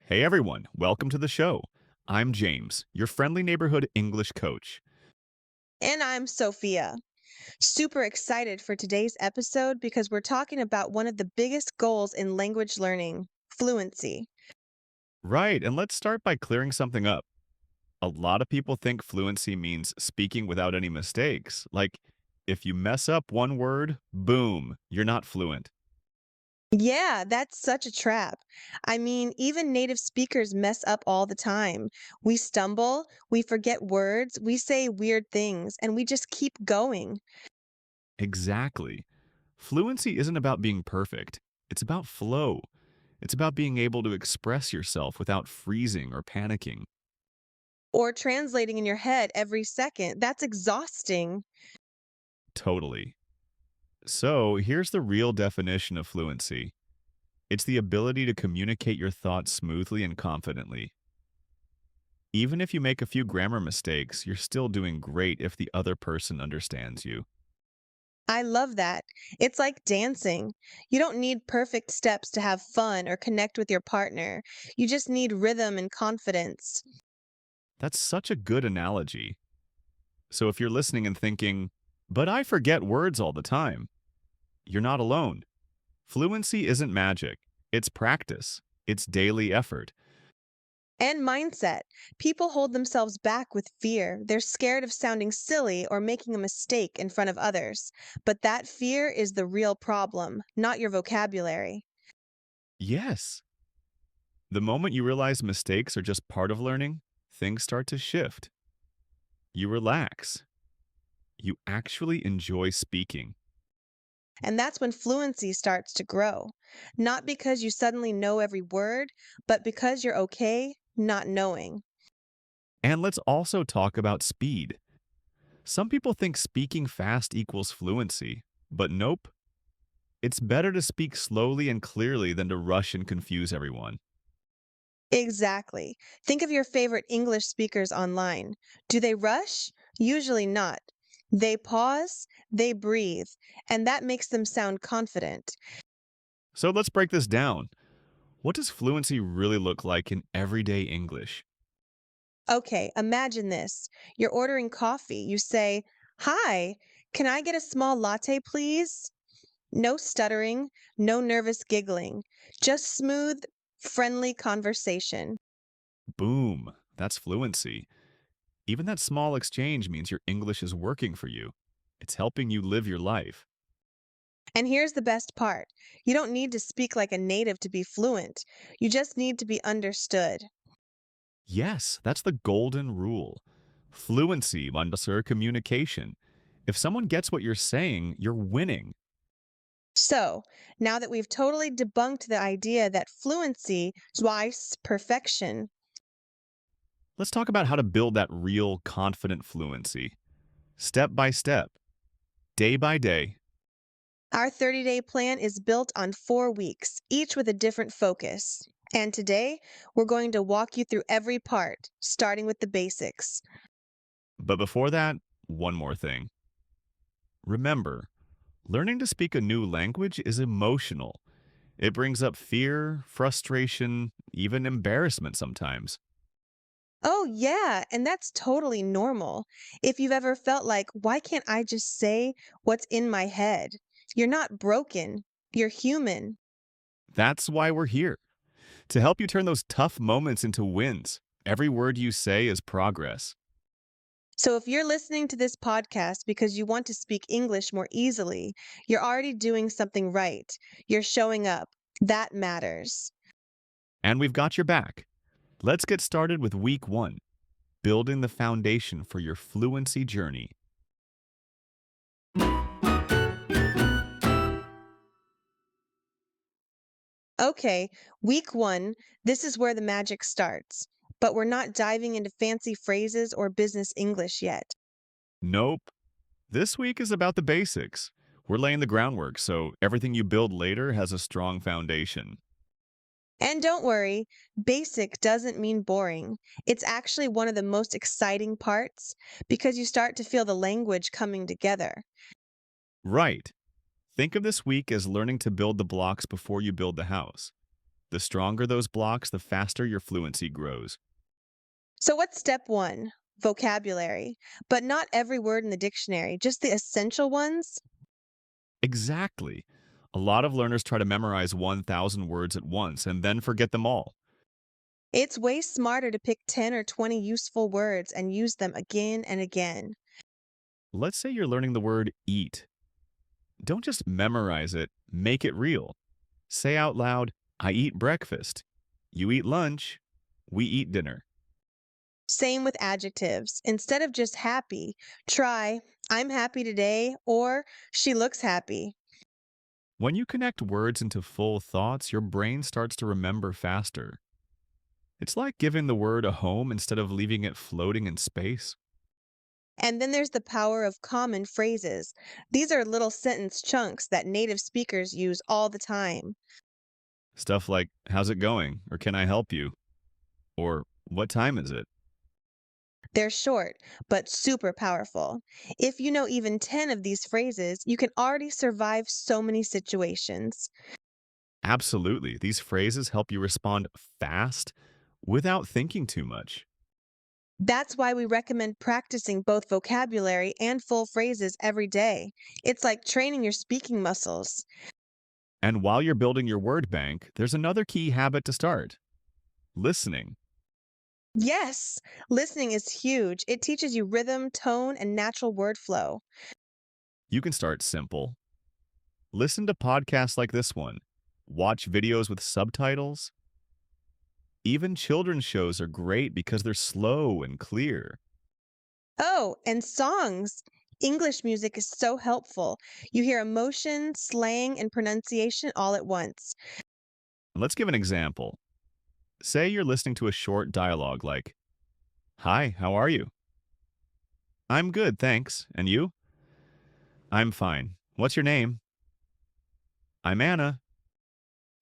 Hey everyone, welcome to the show. I'm James, your friendly neighborhood English coach. And I'm Sophia. Super excited for today's episode because we're talking about one of the biggest goals in language learning fluency. Right, and let's start by clearing something up. A lot of people think fluency means speaking without any mistakes. Like, if you mess up one word, boom, you're not fluent. Yeah, that's such a trap. I mean, even native speakers mess up all the time. We stumble, we forget words, we say weird things, and we just keep going. Exactly. Fluency isn't about being perfect, it's about flow. It's about being able to express yourself without freezing or panicking. Or translating in your head every second. That's exhausting. Totally. So, here's the real definition of fluency. It's the ability to communicate your thoughts smoothly and confidently. Even if you make a few grammar mistakes, you're still doing great if the other person understands you. I love that. It's like dancing. You don't need perfect steps to have fun or connect with your partner. You just need rhythm and confidence. That's such a good analogy. So if you're listening and thinking, but I forget words all the time, you're not alone. Fluency isn't magic, it's practice, it's daily effort. And mindset. People hold themselves back with fear. They're scared of sounding silly or making a mistake in front of others. But that fear is the real problem, not your vocabulary. Yes, the moment you realize mistakes are just part of learning, things start to shift. You relax. You actually enjoy speaking. And that's when fluency starts to grow. Not because you suddenly know every word, but because you're okay not knowing. And let's also talk about speed. Some people think speaking fast equals fluency, but nope. It's better to speak slowly and clearly than to rush and confuse everyone. Exactly. Think of your favorite English speakers online. Do they rush? Usually not. They pause, they breathe, and that makes them sound confident. So let's break this down. What does fluency really look like in everyday English? Okay, imagine this. You're ordering coffee. You say, "Hi, can I get a small latte, please?" No stuttering, no nervous giggling, just smooth, friendly conversation. Boom, that's fluency. Even that small exchange means your English is working for you. It's helping you live your life. And here's the best part, you don't need to speak like a native to be fluent. You just need to be understood. Yes, that's the golden rule. Fluency under communication. If someone gets what you're saying, you're winning. So, now that we've totally debunked the idea that fluency twice perfection, Let's talk about how to build that real confident fluency. Step by step, day by day. our 30-day plan is built on 4 weeks, each with a different focus. And today, we're going to walk you through every part, starting with the basics. But before that, one more thing. Remember, learning to speak a new language is emotional. It brings up fear, frustration, even embarrassment sometimes. Oh, yeah, and that's totally normal. If you've ever felt like, why can't I just say what's in my head? You're not broken, you're human. That's why we're here, to help you turn those tough moments into wins. Every word you say is progress. So, if you're listening to this podcast because you want to speak English more easily, you're already doing something right. You're showing up. That matters. And we've got your back. Let's get started with week one, building the foundation for your fluency journey. Okay, week one, this is where the magic starts. But we're not diving into fancy phrases or business English yet. Nope. This week is about the basics. We're laying the groundwork so everything you build later has a strong foundation. And don't worry, basic doesn't mean boring. It's actually one of the most exciting parts because you start to feel the language coming together. Right. Think of this week as learning to build the blocks before you build the house. The stronger those blocks, the faster your fluency grows. So, what's step one? Vocabulary. But not every word in the dictionary, just the essential ones? Exactly. A lot of learners try to memorize 1,000 words at once and then forget them all. It's way smarter to pick 10 or 20 useful words and use them again and again. Let's say you're learning the word eat. Don't just memorize it, make it real. Say out loud, I eat breakfast. You eat lunch. We eat dinner. Same with adjectives. Instead of just happy, try I'm happy today or she looks happy. When you connect words into full thoughts, your brain starts to remember faster. It's like giving the word a home instead of leaving it floating in space. And then there's the power of common phrases. These are little sentence chunks that native speakers use all the time. Stuff like, how's it going? Or can I help you? Or what time is it? They're short, but super powerful. If you know even 10 of these phrases, you can already survive so many situations. Absolutely. These phrases help you respond fast without thinking too much. That's why we recommend practicing both vocabulary and full phrases every day. It's like training your speaking muscles. And while you're building your word bank, there's another key habit to start listening. Yes, listening is huge. It teaches you rhythm, tone, and natural word flow. You can start simple. Listen to podcasts like this one, watch videos with subtitles. Even children's shows are great because they're slow and clear. Oh, and songs. English music is so helpful. You hear emotion, slang, and pronunciation all at once. Let's give an example. Say you're listening to a short dialogue like, Hi, how are you? I'm good, thanks. And you? I'm fine. What's your name? I'm Anna.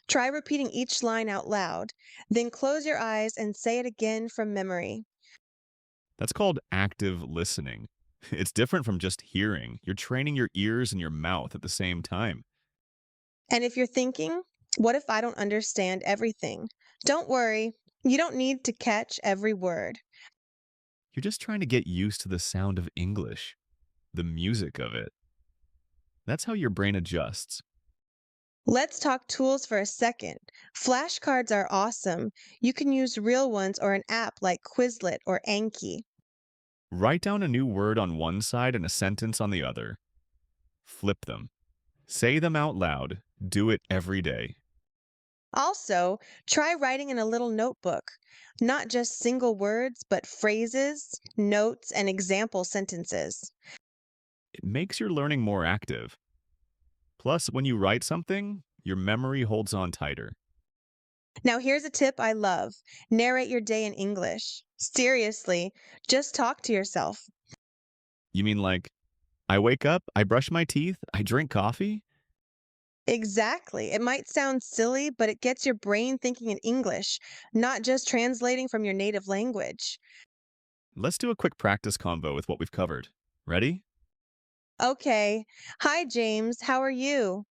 Try repeating each line out loud, then close your eyes and say it again from memory. That's called active listening. It's different from just hearing. You're training your ears and your mouth at the same time. And if you're thinking, what if I don't understand everything? Don't worry, you don't need to catch every word. You're just trying to get used to the sound of English, the music of it. That's how your brain adjusts. Let's talk tools for a second. Flashcards are awesome. You can use real ones or an app like Quizlet or Anki. Write down a new word on one side and a sentence on the other. Flip them. Say them out loud. Do it every day. Also, try writing in a little notebook. Not just single words, but phrases, notes, and example sentences. It makes your learning more active. Plus, when you write something, your memory holds on tighter. Now, here's a tip I love: narrate your day in English. Seriously, just talk to yourself. You mean like, I wake up, I brush my teeth, I drink coffee? Exactly. It might sound silly, but it gets your brain thinking in English, not just translating from your native language. Let's do a quick practice combo with what we've covered. Ready? Okay. Hi, James. How are you?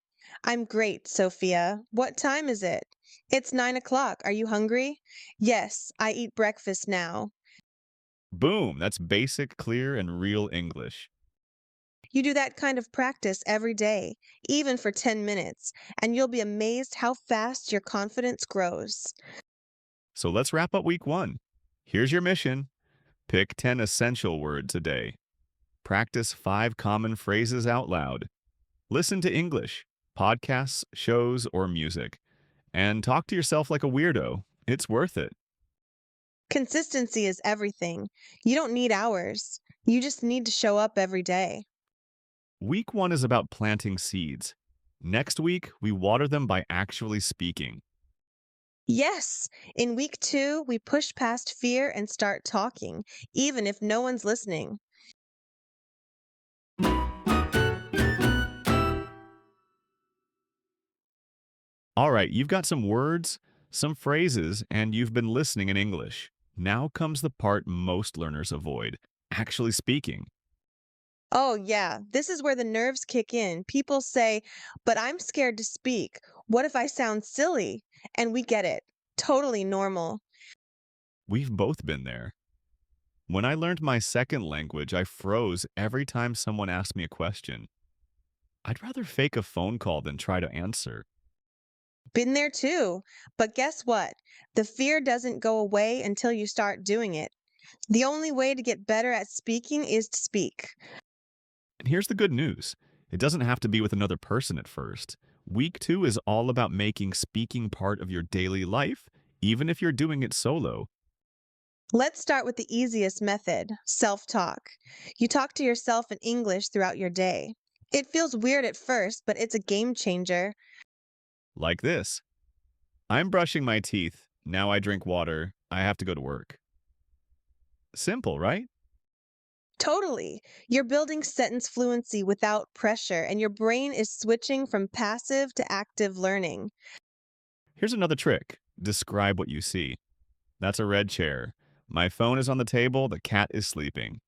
I'm great, Sophia. What time is it? It's 9 o'clock. Are you hungry? Yes, I eat breakfast now. Boom! That's basic, clear, and real English. You do that kind of practice every day, even for 10 minutes, and you'll be amazed how fast your confidence grows. So let's wrap up week one. Here's your mission pick 10 essential words a day. Practice 5 common phrases out loud. Listen to English, podcasts, shows, or music. And talk to yourself like a weirdo. It's worth it. Consistency is everything. You don't need hours. You just need to show up every day. Week one is about planting seeds. Next week, we water them by actually speaking. Yes, in week two, we push past fear and start talking, even if no one's listening. All right, you've got some words, some phrases, and you've been listening in English. Now comes the part most learners avoid actually speaking. Oh, yeah, this is where the nerves kick in. People say, but I'm scared to speak. What if I sound silly? and we get it. Totally normal. We've both been there. When I learned my second language, I froze every time someone asked me a question. I'd rather fake a phone call than try to answer. Been there too. But guess what? The fear doesn't go away until you start doing it. The only way to get better at speaking is to speak. And here's the good news, it doesn't have to be with another person at first. Week 2 is all about making speaking part of your daily life, even if you're doing it solo. Let's start with the easiest method, self talk. You talk to yourself in English throughout your day. It feels weird at first, but it's a game changer. Like this: I'm brushing my teeth. Now I drink water. I have to go to work. Simple, right? Totally. You're building sentence fluency without pressure, and your brain is switching from passive to active learning. Here's another trick: describe what you see. That's a red chair. My phone is on the table. The cat is sleeping.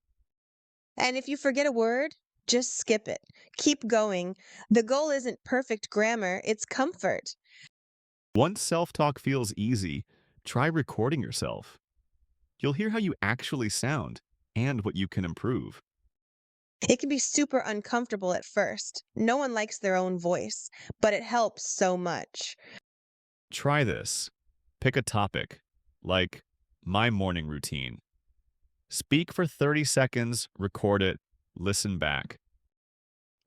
And if you forget a word, just skip it. Keep going. The goal isn't perfect grammar, it's comfort. Once self talk feels easy, try recording yourself. You'll hear how you actually sound and what you can improve. It can be super uncomfortable at first. No one likes their own voice, but it helps so much. Try this. Pick a topic, like my morning routine. Speak for 30 seconds, record it, listen back.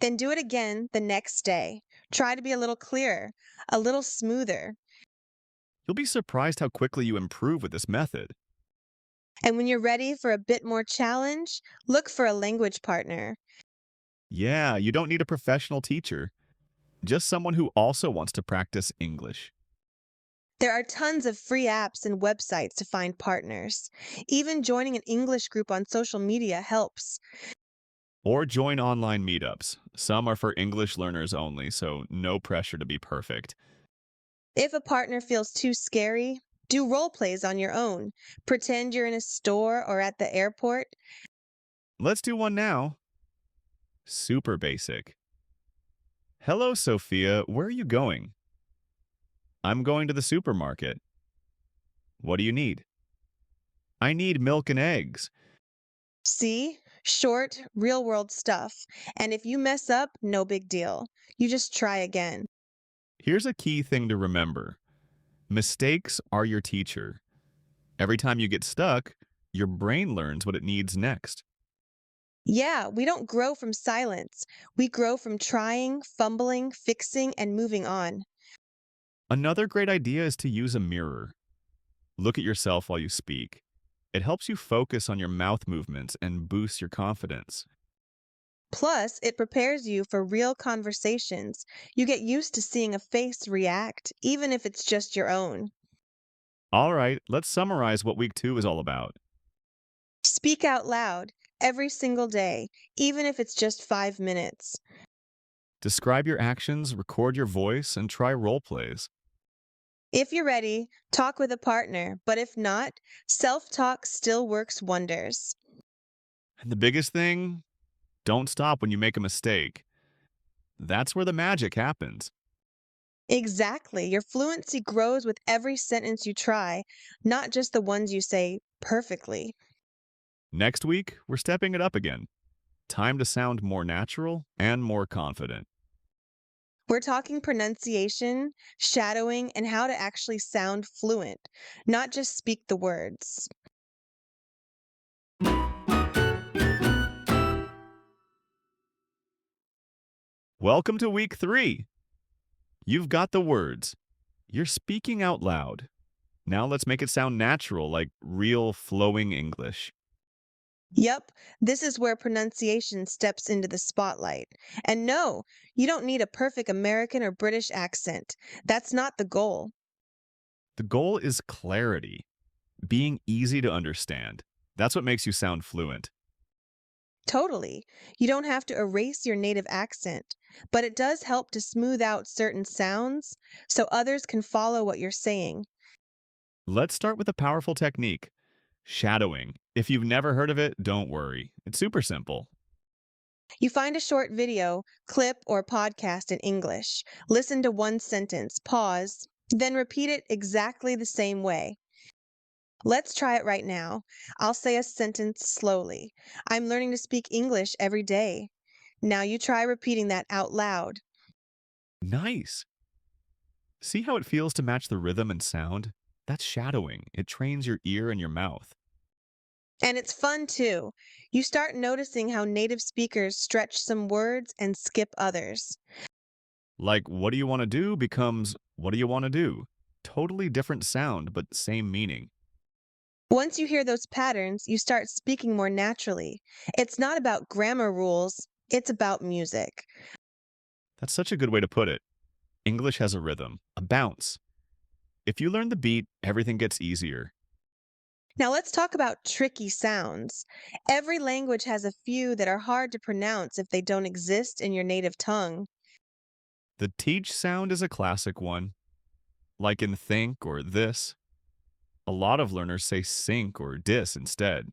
Then do it again the next day. Try to be a little clearer, a little smoother. You'll be surprised how quickly you improve with this method. And when you're ready for a bit more challenge, look for a language partner. Yeah, you don't need a professional teacher, just someone who also wants to practice English. There are tons of free apps and websites to find partners. Even joining an English group on social media helps. Or join online meetups. Some are for English learners only, so no pressure to be perfect. If a partner feels too scary, do role plays on your own. Pretend you're in a store or at the airport. Let's do one now. Super basic. Hello, Sophia. Where are you going? I'm going to the supermarket. What do you need? I need milk and eggs. See? Short, real world stuff. And if you mess up, no big deal. You just try again. Here's a key thing to remember: mistakes are your teacher. Every time you get stuck, your brain learns what it needs next. Yeah, we don't grow from silence. We grow from trying, fumbling, fixing, and moving on. Another great idea is to use a mirror. Look at yourself while you speak. It helps you focus on your mouth movements and boosts your confidence. Plus, it prepares you for real conversations. You get used to seeing a face react, even if it's just your own. All right, let's summarize what week 2 is all about. Speak out loud every single day, even if it's just 5 minutes. Describe your actions, record your voice, and try role plays. If you're ready, talk with a partner, but if not, self talk still works wonders. And the biggest thing, don't stop when you make a mistake. That's where the magic happens. Exactly. Your fluency grows with every sentence you try, not just the ones you say perfectly. Next week, we're stepping it up again. Time to sound more natural and more confident. We're talking pronunciation, shadowing, and how to actually sound fluent, not just speak the words. Welcome to week 3. You've got the words. You're speaking out loud. Now let's make it sound natural, like real flowing English. Yep, this is where pronunciation steps into the spotlight. And no, you don't need a perfect American or British accent. That's not the goal. The goal is clarity, being easy to understand. That's what makes you sound fluent. Totally. You don't have to erase your native accent, but it does help to smooth out certain sounds so others can follow what you're saying. Let's start with a powerful technique: shadowing. If you've never heard of it, don't worry. It's super simple. You find a short video, clip, or podcast in English. Listen to one sentence, pause, Then repeat it exactly the same way. Let's try it right now. I'll say a sentence slowly. I'm learning to speak English every day. Now you try repeating that out loud. Nice. See how it feels to match the rhythm and sound? That's shadowing. It trains your ear and your mouth. And it's fun too. You start noticing how native speakers stretch some words and skip others. Like, what do you want to do becomes, what do you want to do? Totally different sound, but same meaning. Once you hear those patterns, you start speaking more naturally. It's not about grammar rules, it's about music. That's such a good way to put it. English has a rhythm, a bounce. If you learn the beat, everything gets easier. Now let's talk about tricky sounds. Every language has a few that are hard to pronounce if they don't exist in your native tongue. The teach sound is a classic one, like in think or this. A lot of learners say sink or dis instead.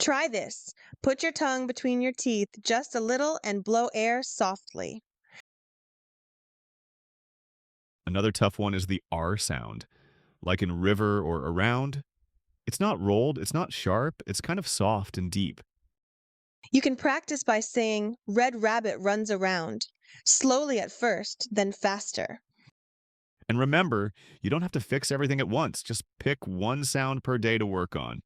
Try this. Put your tongue between your teeth just a little and blow air softly. Another tough one is the R sound, like in river or around. It's not rolled, it's not sharp, it's kind of soft and deep. You can practice by saying, Red rabbit runs around. Slowly at first, then faster. And remember, you don't have to fix everything at once, just pick one sound per day to work on.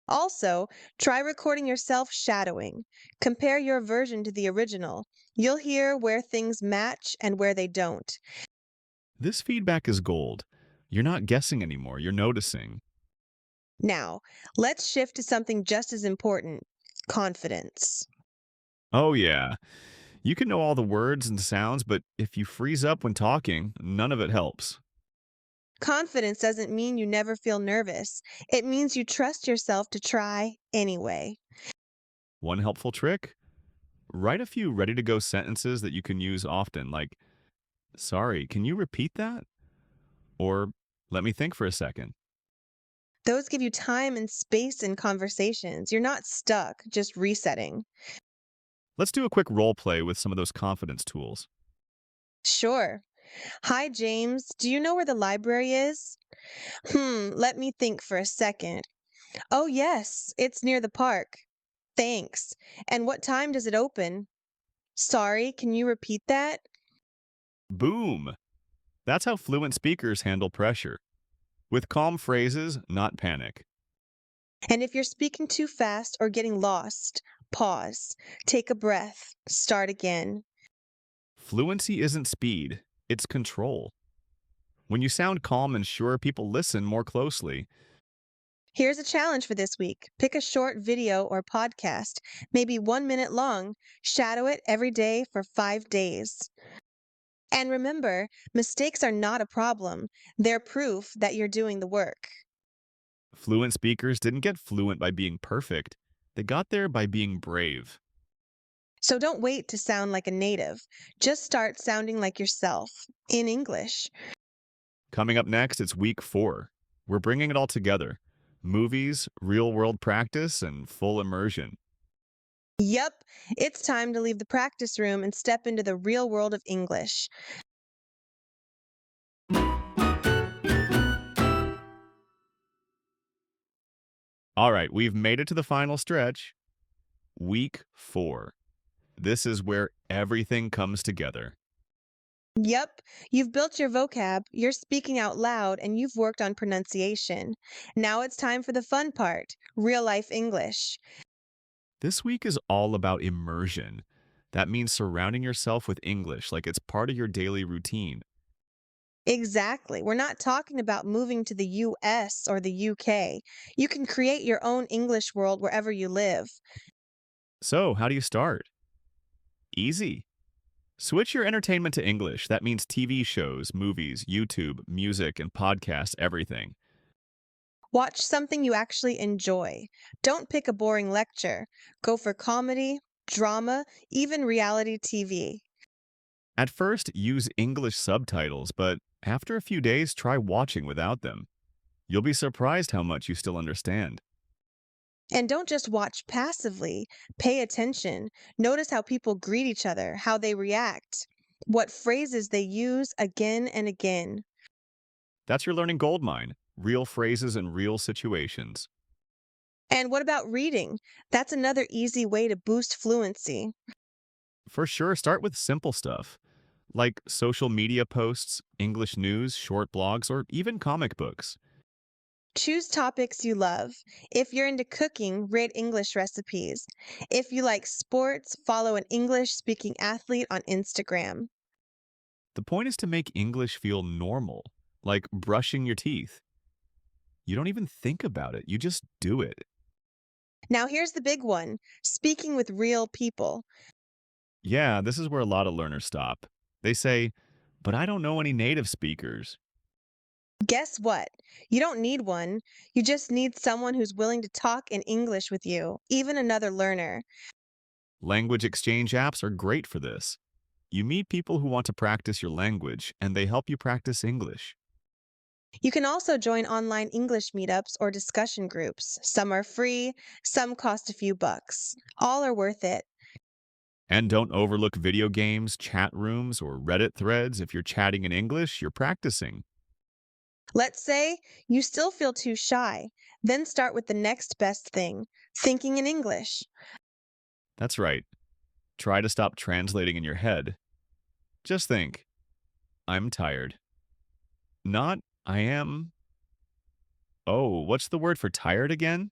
Also, try recording yourself shadowing. Compare your version to the original. You'll hear where things match and where they don't. This feedback is gold. You're not guessing anymore, you're noticing. Now, let's shift to something just as important: confidence. Oh, yeah. You can know all the words and sounds, but if you freeze up when talking, none of it helps. Confidence doesn't mean you never feel nervous, it means you trust yourself to try anyway. One helpful trick: write a few ready to go sentences that you can use often, like, sorry, can you repeat that? Or, let me think for a second. Those give you time and space in conversations. You're not stuck, just resetting. Let's do a quick role play with some of those confidence tools. Sure. Hi, James. Do you know where the library is? Let me think for a second. Oh, yes, it's near the park. Thanks. And what time does it open? Sorry, can you repeat that? Boom! That's how fluent speakers handle pressure. With calm phrases, not panic. And if you're speaking too fast or getting lost, pause, take a breath, start again. Fluency isn't speed, it's control. When you sound calm and sure, people listen more closely. Here's a challenge for this week. Pick a short video or podcast, maybe 1 minute long. Shadow it every day for 5 days. And remember, mistakes are not a problem. They're proof that you're doing the work. Fluent speakers didn't get fluent by being perfect, they got there by being brave. So don't wait to sound like a native. Just start sounding like yourself in English. Coming up next, it's week 4. We're bringing it all together: movies, real world practice, and full immersion. Yep, it's time to leave the practice room and step into the real world of English. All right, we've made it to the final stretch. Week 4. This is where everything comes together. Yep, you've built your vocab, you're speaking out loud, and you've worked on pronunciation. Now it's time for the fun part: real life English. This week is all about immersion. That means surrounding yourself with English like it's part of your daily routine. Exactly. We're not talking about moving to the US or the UK. You can create your own English world wherever you live. So, how do you start? Easy. Switch your entertainment to English. That means TV shows, movies, YouTube, music, and podcasts, everything. Watch something you actually enjoy. Don't pick a boring lecture. Go for comedy, drama, even reality TV. At first, use English subtitles, but after a few days, try watching without them. You'll be surprised how much you still understand. And don't just watch passively. Pay attention. Notice how people greet each other, how they react, what phrases they use again and again. That's your learning goldmine. Real phrases and real situations. And what about reading? That's another easy way to boost fluency. For sure, start with simple stuff like social media posts, English news, short blogs, or even comic books. Choose topics you love. If you're into cooking, read English recipes. If you like sports, follow an English speaking athlete on Instagram. The point is to make English feel normal, like brushing your teeth. You don't even think about it, you just do it. Now, here's the big one: speaking with real people. Yeah, this is where a lot of learners stop. They say, but I don't know any native speakers. Guess what? You don't need one. You just need someone who's willing to talk in English with you, even another learner. Language exchange apps are great for this. You meet people who want to practice your language, and they help you practice English. You can also join online English meetups or discussion groups. Some are free, some cost a few bucks. All are worth it. And don't overlook video games, chat rooms, or Reddit threads. If you're chatting in English, you're practicing. Let's say you still feel too shy. Then start with the next best thing: thinking in English. That's right. Try to stop translating in your head. Just think, I'm tired. Not, I am. Oh, what's the word for tired again?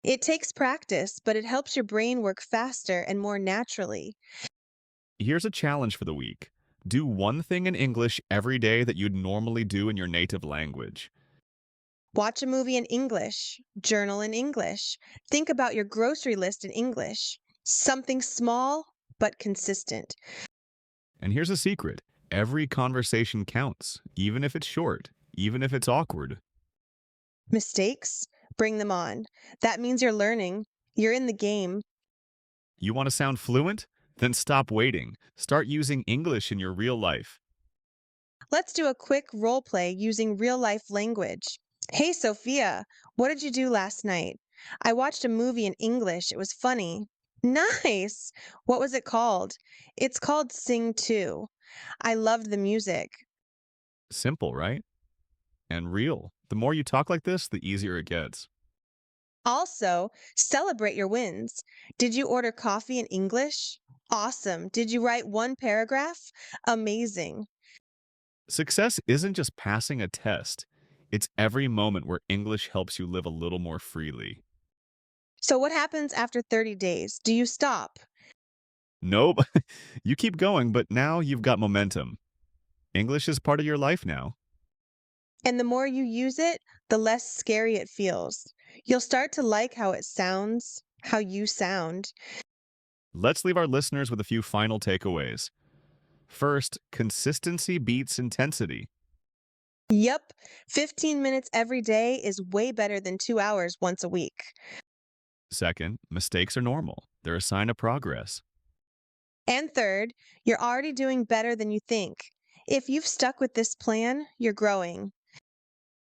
It takes practice, but it helps your brain work faster and more naturally. Here's a challenge for the week. Do one thing in English every day that you'd normally do in your native language. Watch a movie in English, journal in English, think about your grocery list in English. Something small but consistent. And here's a secret. Every conversation counts, even if it's short, even if it's awkward. Mistakes? Bring them on. That means you're learning. You're in the game. You want to sound fluent? Then stop waiting. Start using English in your real life. Let's do a quick role play using real life language. Hey, Sophia, what did you do last night? I watched a movie in English. It was funny. Nice. What was it called? It's called Sing 2. I loved the music. Simple, right? And real. The more you talk like this, the easier it gets. Also, celebrate your wins. Did you order coffee in English? Awesome. Did you write one paragraph? Amazing. Success isn't just passing a test, it's every moment where English helps you live a little more freely. So, what happens after 30 days? Do you stop? Nope, you keep going, but now you've got momentum. English is part of your life now. And the more you use it, the less scary it feels. You'll start to like how it sounds, how you sound. Let's leave our listeners with a few final takeaways. First, consistency beats intensity. Yup, 15 minutes every day is way better than 2 hours once a week. Second, mistakes are normal. They're a sign of progress. And third, you're already doing better than you think. If you've stuck with this plan, you're growing.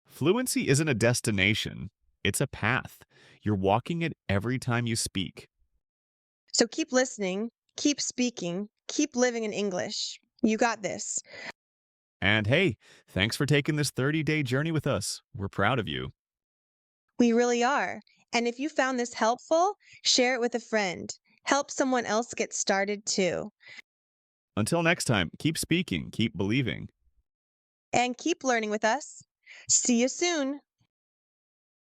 Fluency isn't a destination, it's a path. You're walking it every time you speak. So keep listening, keep speaking, keep living in English. You got this. And hey, thanks for taking this 30-day journey with us. We're proud of you. We really are. And if you found this helpful, share it with a friend. Help someone else get started too. Until next time, keep speaking, keep believing. And keep learning with us. See you soon.